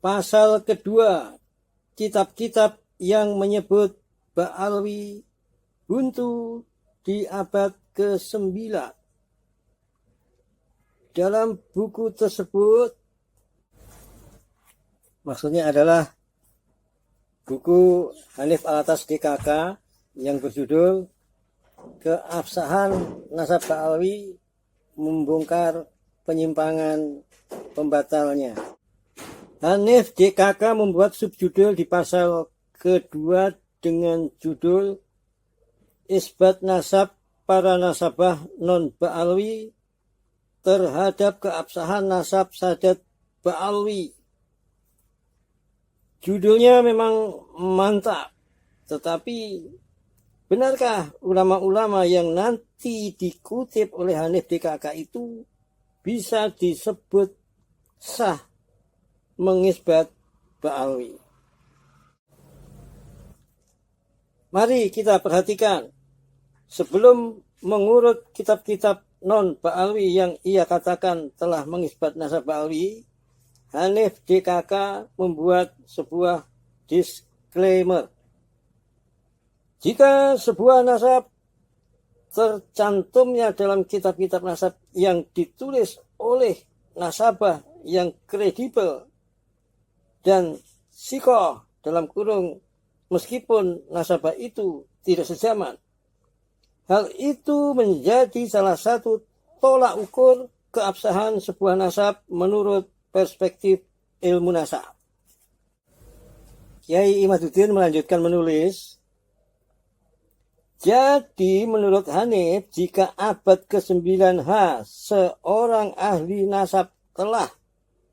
Pasal kedua, kitab-kitab yang menyebut Ba'alwi buntu di abad ke-9. Dalam buku tersebut, maksudnya adalah buku Hanif Alatas DKK yang berjudul Keabsahan Nasab Ba'alwi Membongkar Penyimpangan Pembatalnya. Hanif DKK membuat subjudul di pasal kedua dengan judul Isbat Nasab para nasabah non-Ba'alwi terhadap keabsahan nasab Sadat Ba'alwi. Judulnya memang mantap, tetapi benarkah ulama-ulama yang nanti dikutip oleh Hanif DKK itu bisa disebut sah mengisbat Ba'alwi? Mari kita perhatikan sebelum mengurut kitab-kitab non-Ba'alwi yang ia katakan telah mengisbat nasab Ba'alwi. Hanif DKK membuat sebuah disclaimer. Jika sebuah nasab tercantumnya dalam kitab-kitab nasab yang ditulis oleh nasabah yang kredibel dan sikoh dalam kurung meskipun nasabah itu tidak sezaman, hal itu menjadi salah satu tolak ukur keabsahan sebuah nasab menurut perspektif ilmu nasab. Kiai Imaduddin melanjutkan menulis, jadi menurut Hanif, jika abad ke-9H seorang ahli nasab telah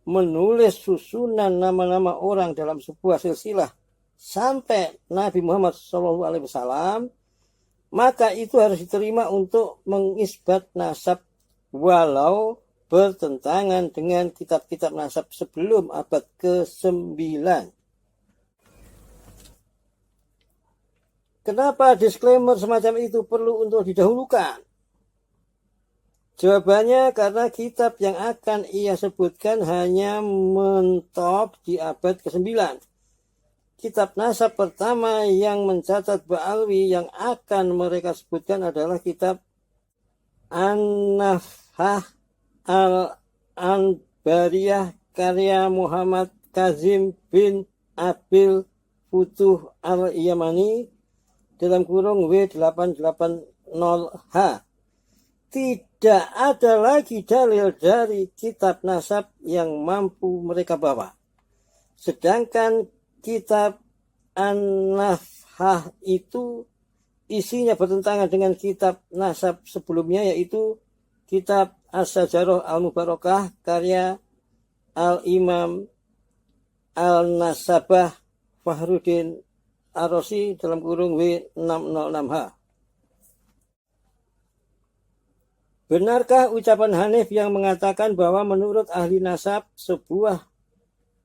menulis susunan nama-nama orang dalam sebuah silsilah sampai Nabi Muhammad SAW, maka itu harus diterima untuk mengisbat nasab walau bertentangan dengan kitab-kitab nasab sebelum abad ke-9. Kenapa disclaimer semacam itu perlu untuk didahulukan? Jawabannya karena kitab yang akan ia sebutkan hanya mentop di abad ke-9. Kitab nasab pertama yang mencatat Ba'alwi yang akan mereka sebutkan adalah kitab An-Nafhah Al-Anbariyah karya Muhammad Kazim bin Abil Futuh Al-Yamani dalam kurung W880H. Tidak ada lagi dalil dari kitab nasab yang mampu mereka bawa. Sedangkan kitab An-Nafhah itu isinya bertentangan dengan kitab nasab sebelumnya, yaitu kitab As-Sajarah Al-Mubarakah karya Al-Imam Al-Nasabah Fahruddin Ar-Razi dalam kurung W606H. Benarkah ucapan Hanif yang mengatakan bahwa menurut ahli nasab sebuah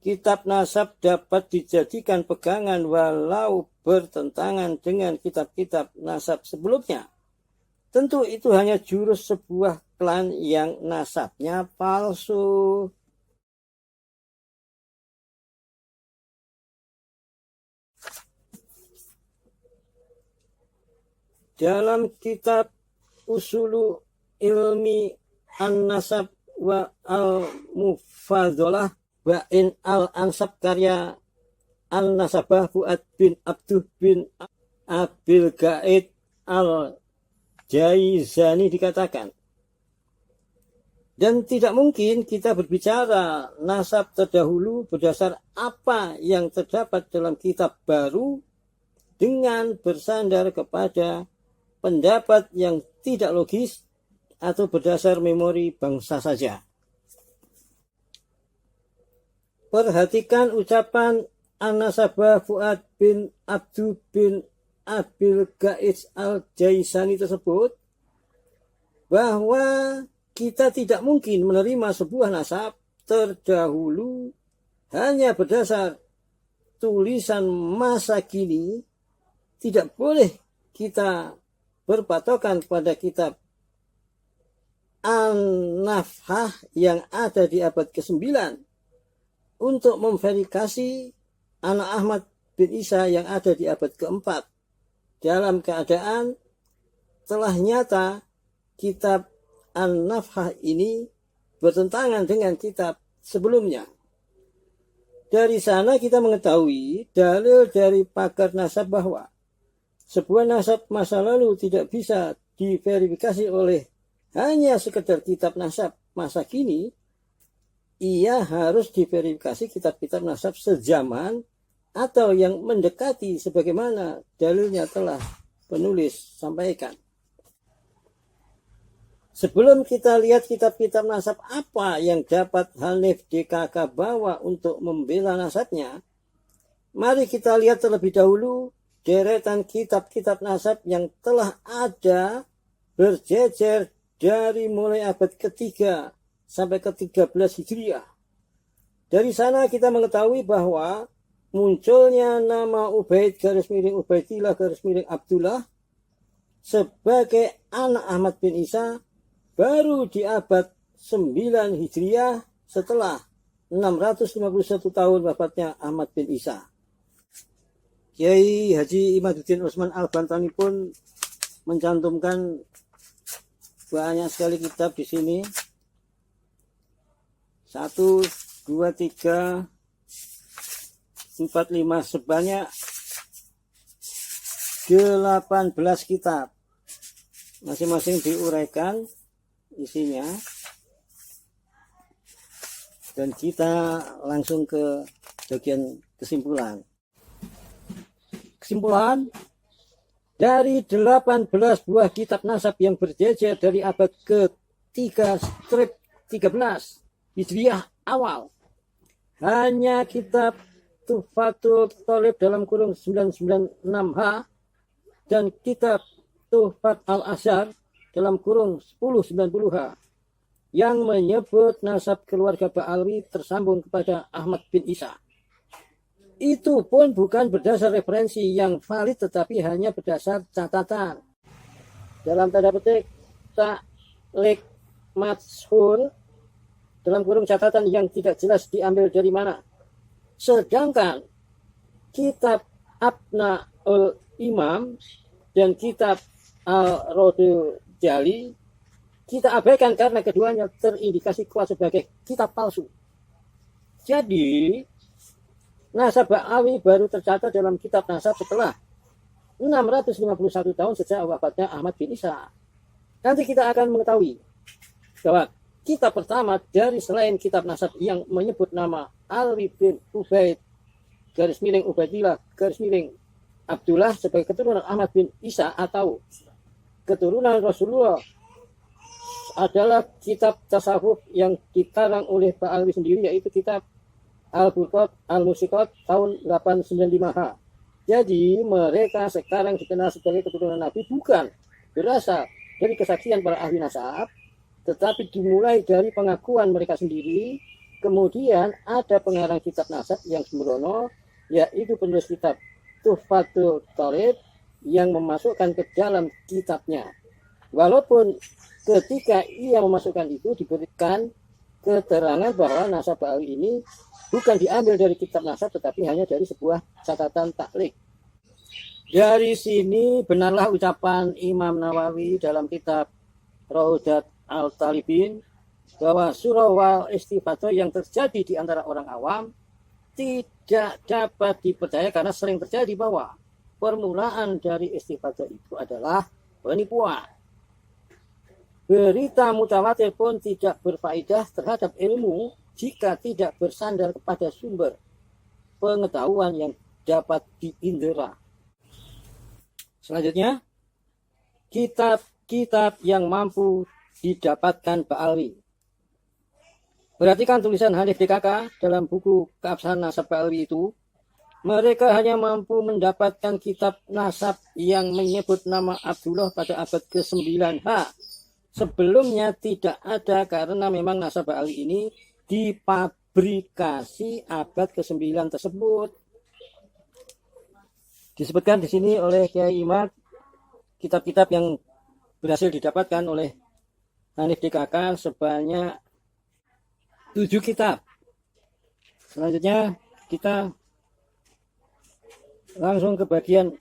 kitab nasab dapat dijadikan pegangan walau bertentangan dengan kitab-kitab nasab sebelumnya? Tentu itu hanya jurus sebuah klan yang nasabnya palsu. Dalam kitab Usulu Ilmi An-Nasab wa Al-Mufadzalah Ba'in Al-Ansab karya Al-Nasabah Fuad bin Abduh bin Abil Gaid Al-Jaizani dikatakan, dan tidak mungkin kita berbicara nasab terdahulu berdasar apa yang terdapat dalam kitab baru dengan bersandar kepada pendapat yang tidak logis atau berdasar memori bangsa saja. Perhatikan ucapan An-Nasabah Fuad bin Abdu bin Abil Gaid Al-Jaizani tersebut, bahwa kita tidak mungkin menerima sebuah nasab terdahulu hanya berdasar tulisan masa kini. Tidak boleh kita berpatokan pada kitab An-Nafhah yang ada di abad ke-9 untuk memverifikasi anak Ahmad bin Isa yang ada di abad keempat dalam keadaan telah nyata kitab An-Nafhah ini bertentangan dengan kitab sebelumnya. Dari sana kita mengetahui dalil dari pakar nasab bahwa sebuah nasab masa lalu tidak bisa diverifikasi oleh hanya sekedar kitab nasab masa kini. Ia harus diverifikasi kitab-kitab nasab sezaman atau yang mendekati sebagaimana dalilnya telah penulis sampaikan. Sebelum kita lihat kitab-kitab nasab apa yang dapat Hanif DKK bawa untuk membela nasabnya, mari kita lihat terlebih dahulu deretan kitab-kitab nasab yang telah ada berjejer dari mulai abad ketiga sampai ke-13 Hijriah. Dari sana kita mengetahui bahwa munculnya nama Ubaid Ubaidillah Abdullah sebagai anak Ahmad bin Isa baru di abad 9 Hijriah setelah 651 tahun wafatnya Ahmad bin Isa. Kiai Haji Imaduddin Utsman Al-Bantani pun mencantumkan banyak sekali kitab di sini. 1, 2, 3, 4, 5 sebanyak 18 kitab. Masing-masing diuraikan isinya. Dan kita langsung ke bagian kesimpulan. Kesimpulan, dari 18 buah kitab nasab yang berjejer dari abad ke-3-13 Hijriah awal, hanya kitab Tuhfatul Thalib dalam kurung 996H dan kitab Tuhfat Al-Azhar dalam kurung 1090H yang menyebut nasab keluarga Ba'alwi tersambung kepada Ahmad bin Isa. Itu pun bukan berdasar referensi yang valid tetapi hanya berdasar catatan. Dalam tanda petik Ta'liq Matshur dalam kurung catatan yang tidak jelas diambil dari mana. Sedangkan kitab Abnaul Imam dan kitab Al-Rodul Jali kita abaikan karena keduanya terindikasi kuat sebagai kitab palsu. Jadi nasab Ba'alwi baru tercatat dalam kitab nasab setelah 651 tahun sejak wafatnya Ahmad bin Isa. Nanti kita akan mengetahui bahwa kitab pertama dari selain kitab nasab yang menyebut nama Alwi bin Ubaid Ubaidillah Abdullah sebagai keturunan Ahmad bin Isa atau keturunan Rasulullah adalah kitab tasawuf yang dikarang oleh Ba'alwi sendiri, yaitu kitab Al-Burqat Al-Musiqat tahun 895H. Jadi mereka sekarang dikenal sebagai keturunan Nabi bukan berasal dari kesaksian para ahli nasab, tetapi dimulai dari pengakuan mereka sendiri. Kemudian ada pengarang kitab nasab yang sembrono, yaitu penulis kitab Tuhfatul Thalib yang memasukkan ke dalam kitabnya. Walaupun ketika ia memasukkan itu diberikan keterangan bahwa nasab Ba'alwi ini bukan diambil dari kitab nasab tetapi hanya dari sebuah catatan taklik. Dari sini benarlah ucapan Imam Nawawi dalam kitab Raudat Al-Talibin bahwa surah wal istifadah yang terjadi di antara orang awam tidak dapat dipercaya karena sering terjadi bahwa permulaan dari istifadah itu adalah penipuan. Berita mutawatir pun tidak berfaedah terhadap ilmu jika tidak bersandar kepada sumber pengetahuan yang dapat diindera. Selanjutnya, kitab-kitab yang mampu didapatkan Ba'alwi. Perhatikan tulisan Hanif DKK dalam buku Keabsahan Nasab Ba'alwi itu. Mereka hanya mampu mendapatkan kitab nasab yang menyebut nama Abdullah pada abad ke-9H. Sebelumnya tidak ada karena memang nasab Ba'alwi ini dipabrikasi abad ke-9 tersebut. Disebutkan di sini oleh Kiai Imad kitab-kitab yang berhasil didapatkan oleh Hanif DKK sebanyak 7 kitab. Selanjutnya kita langsung ke bagian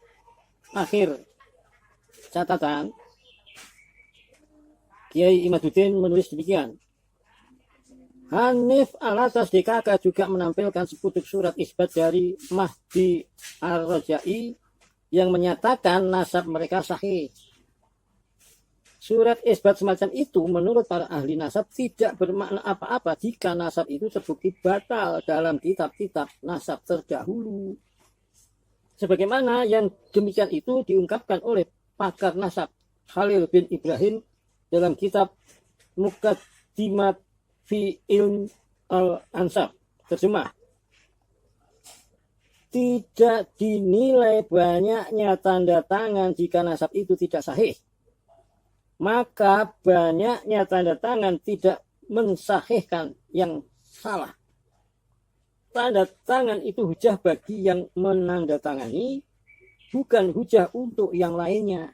akhir catatan. Kiai Imaduddin menulis demikian. Hanif Alatas DKK juga menampilkan sepucuk surat isbat dari Mahdi Ar-Rajai yang menyatakan nasab mereka sahih. Surat isbat semacam itu menurut para ahli nasab tidak bermakna apa-apa jika nasab itu terbukti batal dalam kitab-kitab nasab terdahulu. Sebagaimana yang demikian itu diungkapkan oleh pakar nasab Khalil bin Ibrahim dalam kitab Muqaddimat fi Ilm al-Ansab. Terjemah. Tidak dinilai banyaknya tanda tangan jika nasab itu tidak sahih. Maka banyaknya tanda tangan tidak mensahihkan yang salah. Tanda tangan itu hujah bagi yang menandatangani, bukan hujah untuk yang lainnya.